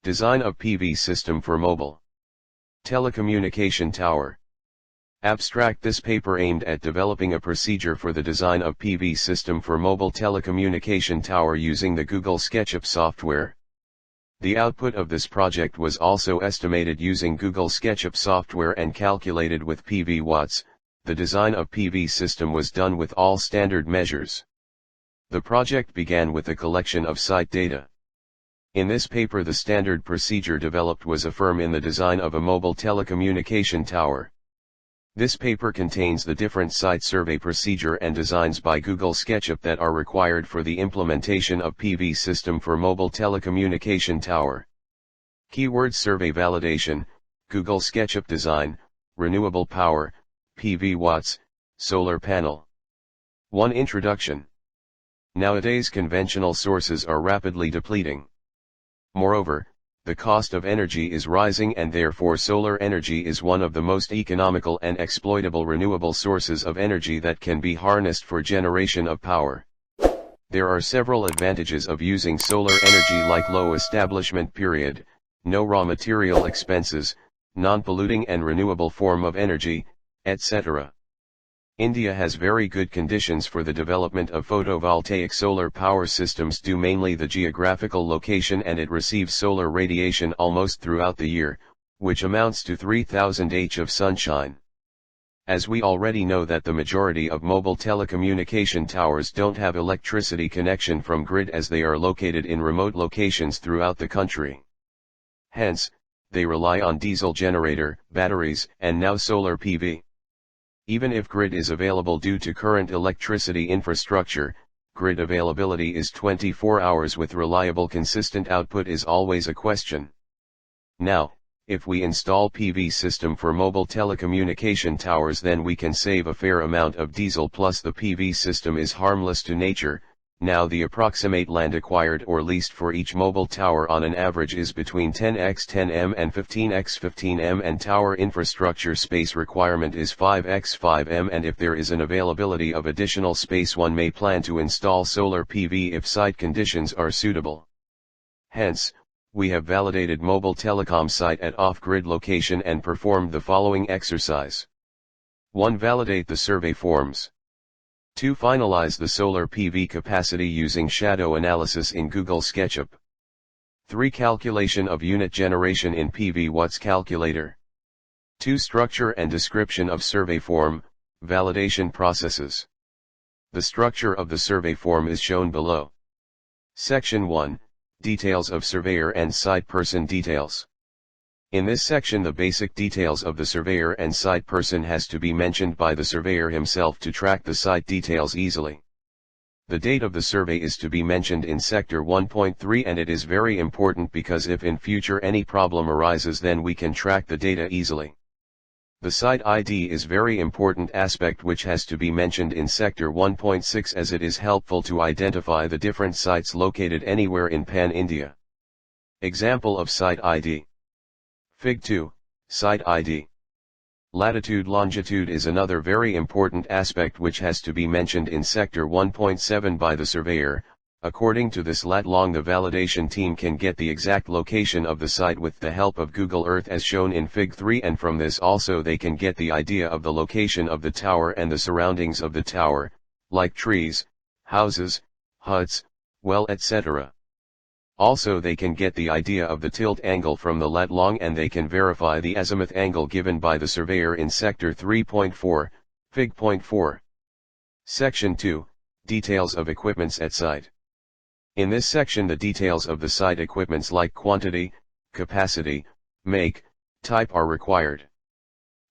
Design of PV system for mobile telecommunication tower. Abstract. This paper aimed at developing a procedure for the design of PV system for mobile telecommunication tower using the Google SketchUp software. The output of this project was also estimated using Google SketchUp software and calculated with PV watts. The design of PV system was done with all standard measures. The project began with a collection of site data. In this paper, the standard procedure developed was affirm in the design of a mobile telecommunication tower. This paper contains the different site survey procedure and designs by Google SketchUp that are required for the implementation of PV system for mobile telecommunication tower. Keywords: survey validation, Google SketchUp design, renewable power, PV watts, solar panel. 1. Introduction. Nowadays conventional sources are rapidly depleting. Moreover, the cost of energy is rising, and therefore solar energy is one of the most economical and exploitable renewable sources of energy that can be harnessed for generation of power. There are several advantages of using solar energy, like low establishment period, no raw material expenses, non-polluting and renewable form of energy, etc. India has very good conditions for the development of photovoltaic solar power systems due mainly the geographical location, and it receives solar radiation almost throughout the year, which amounts to 3000 H of sunshine. As we already know that the majority of mobile telecommunication towers don't have electricity connection from grid, as they are located in remote locations throughout the country. Hence, they rely on diesel generator, batteries, and now solar PV. Even if grid is available due to current electricity infrastructure, grid availability is 24 hours with reliable consistent output is always a question. Now, if we install PV system for mobile telecommunication towers, then we can save a fair amount of diesel, plus the PV system is harmless to nature. Now the approximate land acquired or leased for each mobile tower on an average is between 10x10m and 15x15m, and tower infrastructure space requirement is 5x5m, and if there is an availability of additional space, one may plan to install solar PV if site conditions are suitable. Hence, we have validated mobile telecom site at off-grid location and performed the following exercise. 1. Validate the survey forms. 2. Finalize the solar PV capacity using shadow analysis in Google SketchUp. 3. Calculation of unit generation in PV watts calculator. 2. Structure and description of survey form, validation processes. The structure of the survey form is shown below. Section 1, Details of surveyor and site person details. In this section, the basic details of the surveyor and site person has to be mentioned by the surveyor himself to track the site details easily. The date of the survey is to be mentioned in Sector 1.3, and it is very important because if in future any problem arises, then we can track the data easily. The site ID is very important aspect which has to be mentioned in Sector 1.6, as it is helpful to identify the different sites located anywhere in Pan-India. Example of site ID. Fig 2, Site ID. Latitude longitude is another very important aspect which has to be mentioned in Sector 1.7 by the surveyor. According to this lat long, the validation team can get the exact location of the site with the help of Google Earth as shown in Fig 3, and from this also they can get the idea of the location of the tower and the surroundings of the tower, like trees, houses, huts, well, etc. Also they can get the idea of the tilt angle from the lat long, and they can verify the azimuth angle given by the surveyor in Sector 3.4, Fig.4. Section 2, Details of equipments at site. In this section the details of the site equipments like quantity, capacity, make, type are required.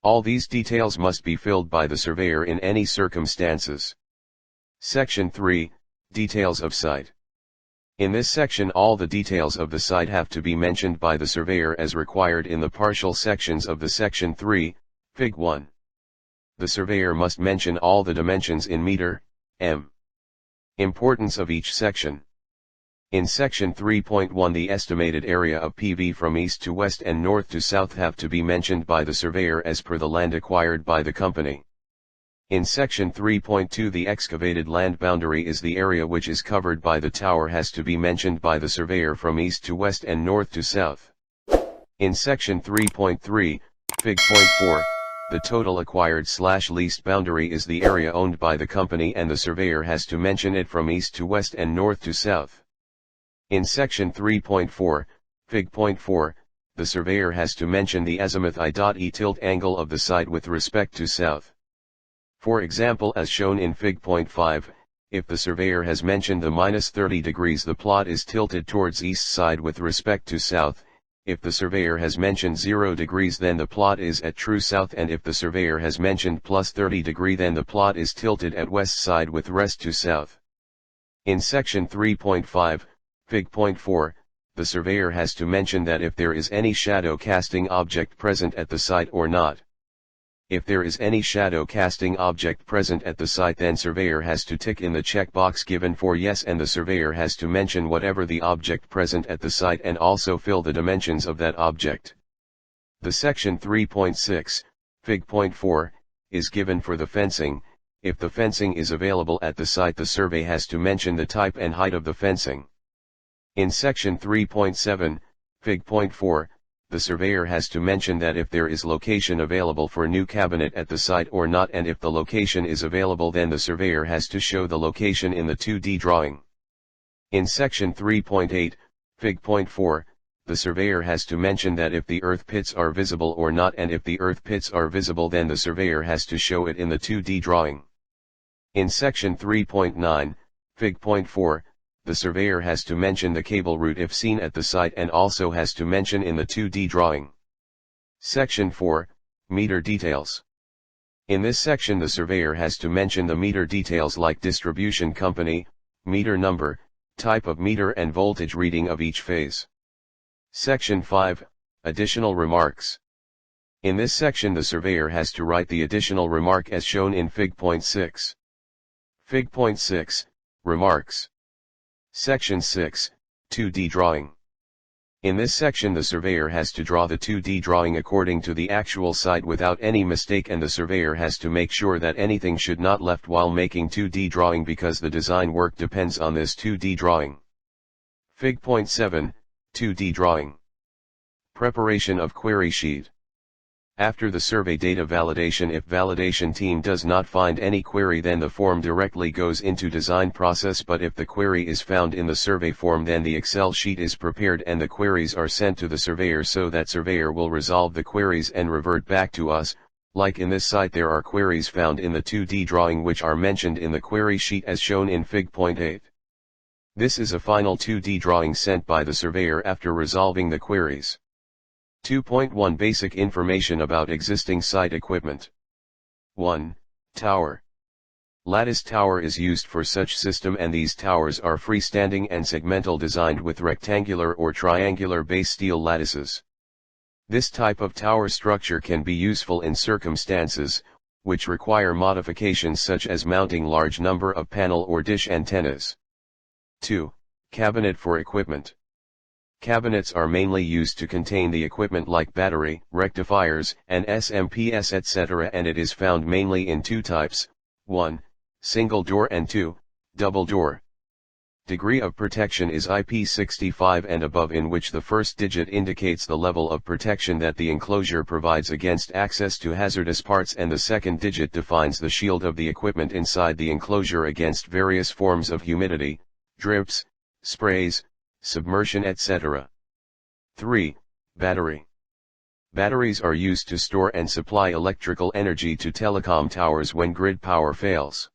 All these details must be filled by the surveyor in any circumstances. Section 3, Details of site. In this section all the details of the site have to be mentioned by the surveyor as required in the partial sections of the Section 3, Fig 1. The surveyor must mention all the dimensions in meter, m. Importance of each section. In Section 3.1 the estimated area of PV from east to west and north to south have to be mentioned by the surveyor as per the land acquired by the company. In section 3.2, the excavated land boundary is the area which is covered by the tower has to be mentioned by the surveyor from east to west and north to south. In section 3.3, Fig.4, the total acquired/leased boundary is the area owned by the company and the surveyor has to mention it from east to west and north to south. In section 3.4, Fig.4, the surveyor has to mention the azimuth I.E tilt angle of the site with respect to south. For example, as shown in Fig.5, if the surveyor has mentioned the -30 degrees, the plot is tilted towards east side with respect to south. If the surveyor has mentioned 0 degrees, then the plot is at true south, and if the surveyor has mentioned +30 degree, then the plot is tilted at west side with rest to south. In section 3.5, Fig.4, the surveyor has to mention that if there is any shadow casting object present at the site or not. If there is any shadow casting object present at the site, then surveyor has to tick in the checkbox given for yes, and the surveyor has to mention whatever the object present at the site and also fill the dimensions of that object. The section 3.6, Fig.4, is given for the fencing. If the fencing is available at the site, the survey has to mention the type and height of the fencing. In section 3.7, Fig.4, the surveyor has to mention that if there is location available for new cabinet at the site or not, and if the location is available, then the surveyor has to show the location in the 2D drawing. In section 3.8, Fig.4, the surveyor has to mention that if the earth pits are visible or not, and if the earth pits are visible, then the surveyor has to show it in the 2D drawing. In section 3.9, Fig.4, the surveyor has to mention the cable route if seen at the site and also has to mention in the 2D drawing. Section 4, Meter Details. In this section, the surveyor has to mention the meter details like distribution company, meter number, type of meter and voltage reading of each phase. Section 5, Additional Remarks. In this section, the surveyor has to write the additional remark as shown in Fig.6. Fig.6, Remarks. Section 6, 2D Drawing. In this section, the surveyor has to draw the 2D drawing according to the actual site without any mistake, and the surveyor has to make sure that anything should not left while making 2D drawing because the design work depends on this 2D drawing. Fig.7, 2D Drawing. Preparation of query sheet. After the survey data validation, if validation team does not find any query, then the form directly goes into design process, but if the query is found in the survey form, then the Excel sheet is prepared and the queries are sent to the surveyor so that surveyor will resolve the queries and revert back to us. Like in this site, there are queries found in the 2D drawing which are mentioned in the query sheet as shown in Fig.8. This is a final 2D drawing sent by the surveyor after resolving the queries. 2.1 Basic information about existing site equipment. 1. Tower. Lattice tower is used for such system, and these towers are freestanding and segmental, designed with rectangular or triangular base steel lattices. This type of tower structure can be useful in circumstances which require modifications such as mounting large number of panel or dish antennas. 2. Cabinet for equipment. Cabinets are mainly used to contain the equipment like battery, rectifiers, and SMPS etc., and it is found mainly in two types: 1. Single door, and 2. Double door. Degree of protection is IP65 and above, in which the first digit indicates the level of protection that the enclosure provides against access to hazardous parts, and the second digit defines the shield of the equipment inside the enclosure against various forms of humidity, drips, sprays, submersion etc. 3. Battery. Batteries are used to store and supply electrical energy to telecom towers when grid power fails.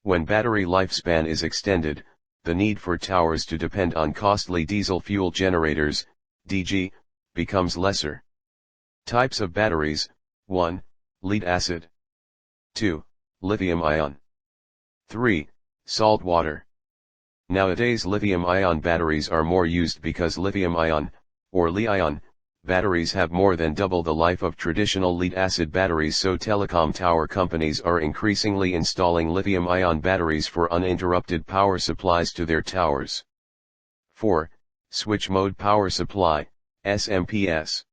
When battery lifespan is extended, the need for towers to depend on costly diesel fuel generators, DG, becomes lesser. Types of batteries: 1. Lead acid. 2. Lithium-ion. 3. Salt water. Nowadays lithium-ion batteries are more used because lithium-ion, or Li-ion, batteries have more than double the life of traditional lead-acid batteries, so telecom tower companies are increasingly installing lithium-ion batteries for uninterrupted power supplies to their towers. 4. Switch Mode Power Supply, SMPS.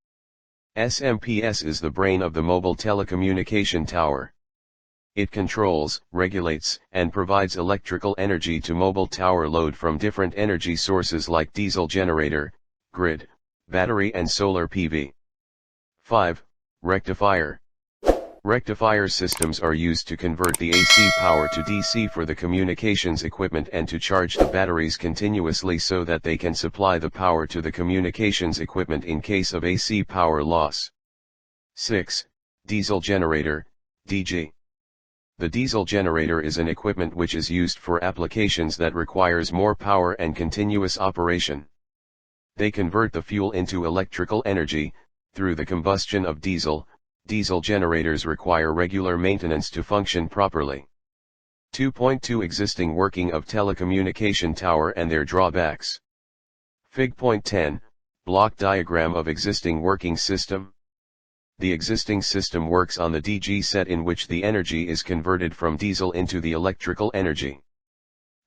SMPS is the brain of the mobile telecommunication tower. It controls, regulates, and provides electrical energy to mobile tower load from different energy sources like diesel generator, grid, battery and solar PV. 5. Rectifier. Rectifier systems are used to convert the AC power to DC for the communications equipment and to charge the batteries continuously so that they can supply the power to the communications equipment in case of AC power loss. 6. Diesel generator, DG. The diesel generator is an equipment which is used for applications that requires more power and continuous operation. They convert the fuel into electrical energy, through the combustion of diesel. Diesel generators require regular maintenance to function properly. 2.2 Existing working of telecommunication tower and their drawbacks. Fig.10, block diagram of existing working system. The existing system works on the DG set in which the energy is converted from diesel into the electrical energy.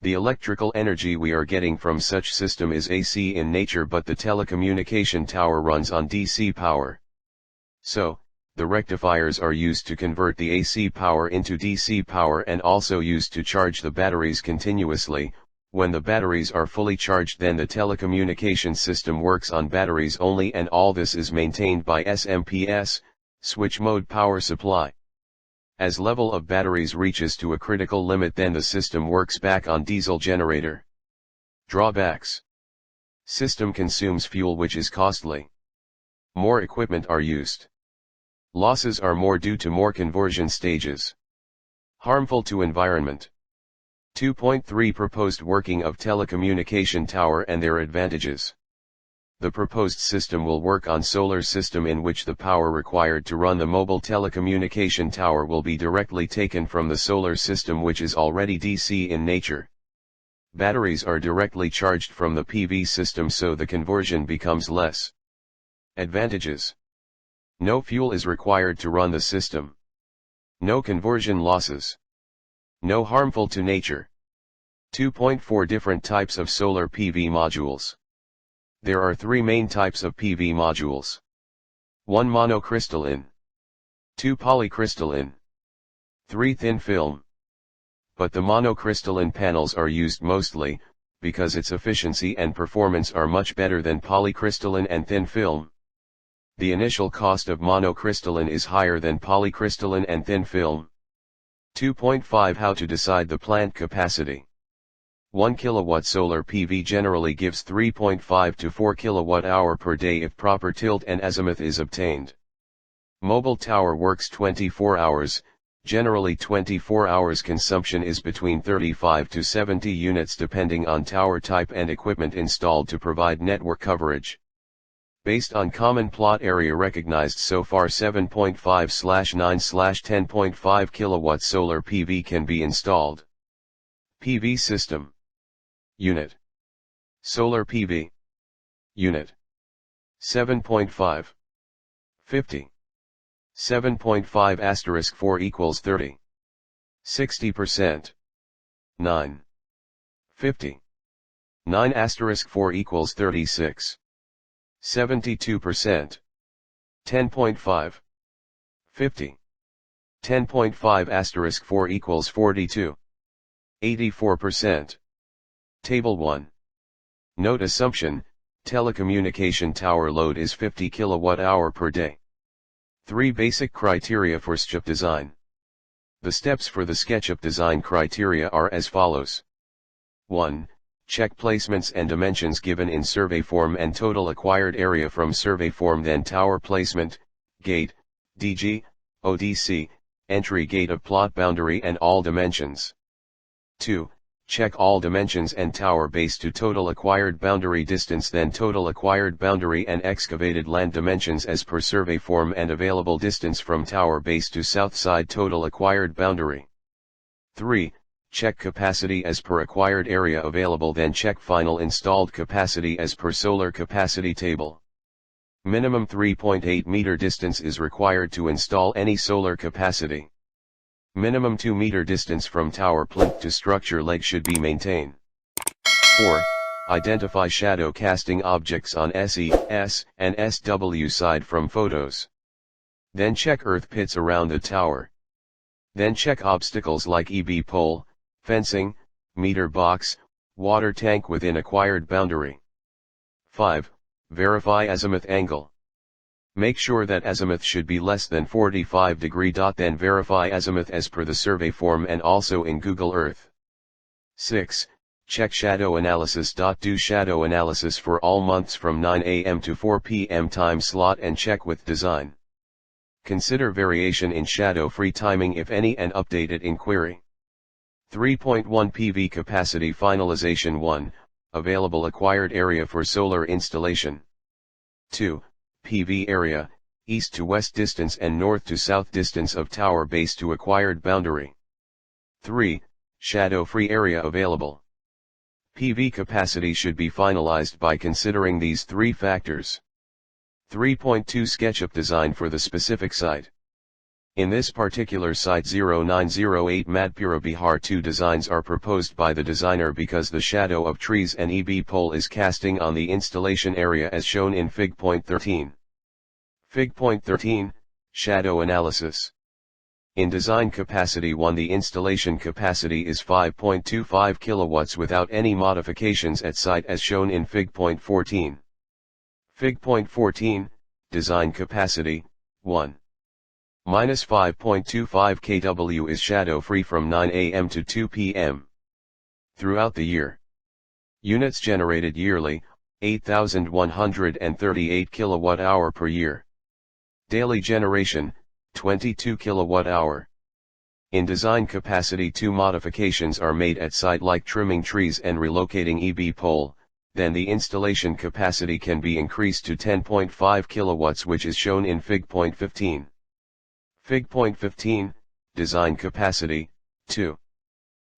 The electrical energy we are getting from such system is AC in nature, but the telecommunication tower runs on DC power. So, the rectifiers are used to convert the AC power into DC power and also used to charge the batteries continuously. When the batteries are fully charged, then the telecommunication system works on batteries only, and all this is maintained by SMPS, switch mode power supply. As level of batteries reaches to a critical limit, then the system works back on diesel generator. Drawbacks. System consumes fuel which is costly. More equipment are used. Losses are more due to more conversion stages. Harmful to environment. 2.3 Proposed working of telecommunication tower and their advantages. The proposed system will work on solar system in which the power required to run the mobile telecommunication tower will be directly taken from the solar system, which is already DC in nature. Batteries are directly charged from the PV system, so the conversion becomes less. Advantages. No fuel is required to run the system. No conversion losses. No harmful to nature. 2.4 Different types of solar PV modules. There are 3 main types of PV modules. 1 monocrystalline. 2 polycrystalline. 3 thin film. But the monocrystalline panels are used mostly, because its efficiency and performance are much better than polycrystalline and thin film. The initial cost of monocrystalline is higher than polycrystalline and thin film. 2.5 How to decide the plant capacity. 1 kilowatt solar PV generally gives 3.5 to 4 kilowatt-hour per day if proper tilt and azimuth is obtained. Mobile tower works 24 hours, generally 24 hours. Consumption is between 35 to 70 units depending on tower type and equipment installed to provide network coverage. Based on common plot area recognized so far, 7.5/9/10.5 kilowatt solar PV can be installed. PV system. Unit. Solar PV. Unit. 7.5. 50. 7.5 4 equals 30. 60%. 9. 50. 9 4 equals 36. 72%. 10.5. 50. 10.5 4 equals 42. 84%. Table 1. Note assumption, telecommunication tower load is 50 kilowatt-hour per day. 3 basic criteria for SketchUp design. The steps for the SketchUp design criteria are as follows. 1. Check placements and dimensions given in survey form and total acquired area from survey form, then tower placement, gate, DG, ODC, entry gate of plot boundary and all dimensions. 2. Check all dimensions and tower base to total acquired boundary distance, then total acquired boundary and excavated land dimensions as per survey form and available distance from tower base to south side total acquired boundary. 3. Check capacity as per acquired area available, then check final installed capacity as per solar capacity table. Minimum 3.8 meter distance is required to install any solar capacity. Minimum 2 meter distance from tower plinth to structure leg should be maintained. 4. Identify shadow casting objects on SE, S, and SW side from photos. Then check earth pits around the tower. Then check obstacles like EB pole, fencing, meter box, water tank within acquired boundary. 5. Verify azimuth angle. Make sure that azimuth should be less than 45 degree. Then verify azimuth as per the survey form and also in Google Earth. 6. Check shadow analysis. Do shadow analysis for all months from 9 a.m. to 4 p.m. time slot and check with design. Consider variation in shadow-free timing if any and update it in query. 3.1 PV capacity finalization. 1. Available acquired area for solar installation. 2. PV area, east to west distance and north to south distance of tower base to acquired boundary. 3. Shadow-free area available. PV capacity should be finalized by considering these three factors. 3.2 SketchUp design for the specific site. In this particular site 0908 Madhpura Bihar, 2 designs are proposed by the designer because the shadow of trees and EB pole is casting on the installation area as shown in Fig. 13. Fig. 13, Shadow Analysis. In design capacity 1, the installation capacity is 5.25 kilowatts without any modifications at site as shown in Fig. 14. Fig. 14, Design capacity, 1. Minus 5.25 kW is shadow-free from 9 a.m. to 2 p.m. Throughout the year. Units generated yearly, 8,138 kWh per year. Daily generation, 22 kWh. In design capacity 2 modifications are made at site like trimming trees and relocating EB pole, then the installation capacity can be increased to 10.5 kilowatts which is shown in Fig. 15. Fig. 15, Design capacity, 2.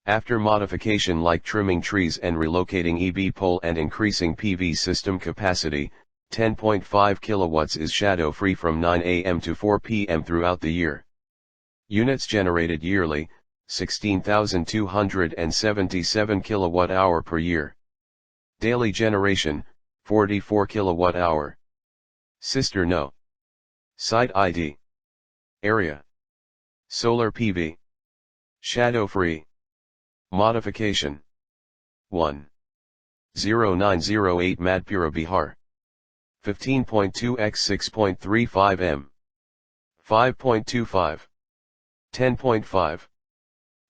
After modification like trimming trees and relocating EB pole and increasing PV system capacity, 10.5 kilowatts is shadow-free from 9 a.m. to 4 p.m. throughout the year. Units generated yearly, 16,277 kilowatt-hour per year. Daily generation, 44 kilowatt-hour. Sister No. Site ID. Area. Solar PV. Shadow-free. Modification. 1. 0908 Madhpura Bihar. 15.2 x 6.35 m. 5.25. 10.5.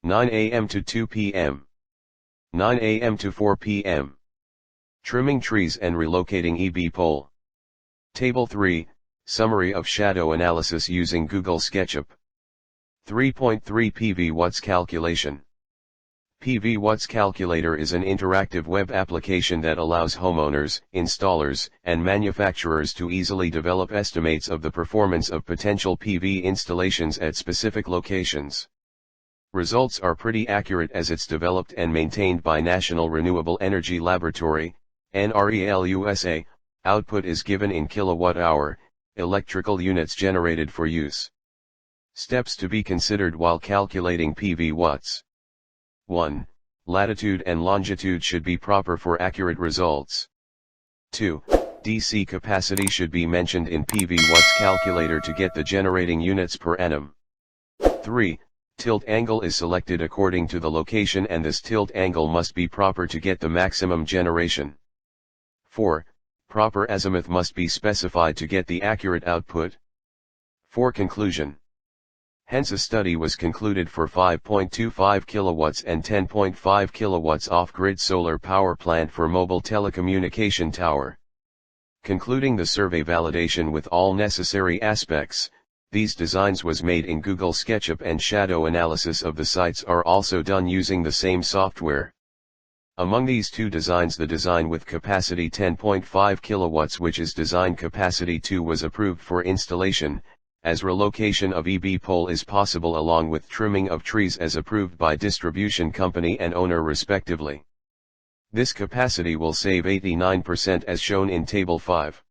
9 a.m. to 2 p.m. 9 a.m. to 4 p.m. Trimming trees and relocating EB pole. Table 3, Summary of shadow analysis using Google SketchUp. 3.3 PV Watts Calculation. PV Watts Calculator is an interactive web application that allows homeowners, installers, and manufacturers to easily develop estimates of the performance of potential PV installations at specific locations. Results are pretty accurate as it's developed and maintained by National Renewable Energy Laboratory, NREL USA. Output is given in kilowatt-hour, electrical units generated for use. Steps to be considered while calculating PV watts. 1. Latitude and longitude should be proper for accurate results. 2. DC capacity should be mentioned in PV watts calculator to get the generating units per annum. 3. Tilt angle is selected according to the location and this tilt angle must be proper to get the maximum generation. 4. Proper azimuth must be specified to get the accurate output. 4. Conclusion. Hence a study was concluded for 5.25 kilowatts and 10.5 kilowatts off-grid solar power plant for mobile telecommunication tower. Concluding the survey validation with all necessary aspects, these designs was made in Google SketchUp and shadow analysis of the sites are also done using the same software. Among these 2 designs, the design with capacity 10.5 kilowatts which is design capacity 2 was approved for installation, as relocation of EB pole is possible along with trimming of trees as approved by distribution company and owner respectively. This capacity will save 89% as shown in Table 5.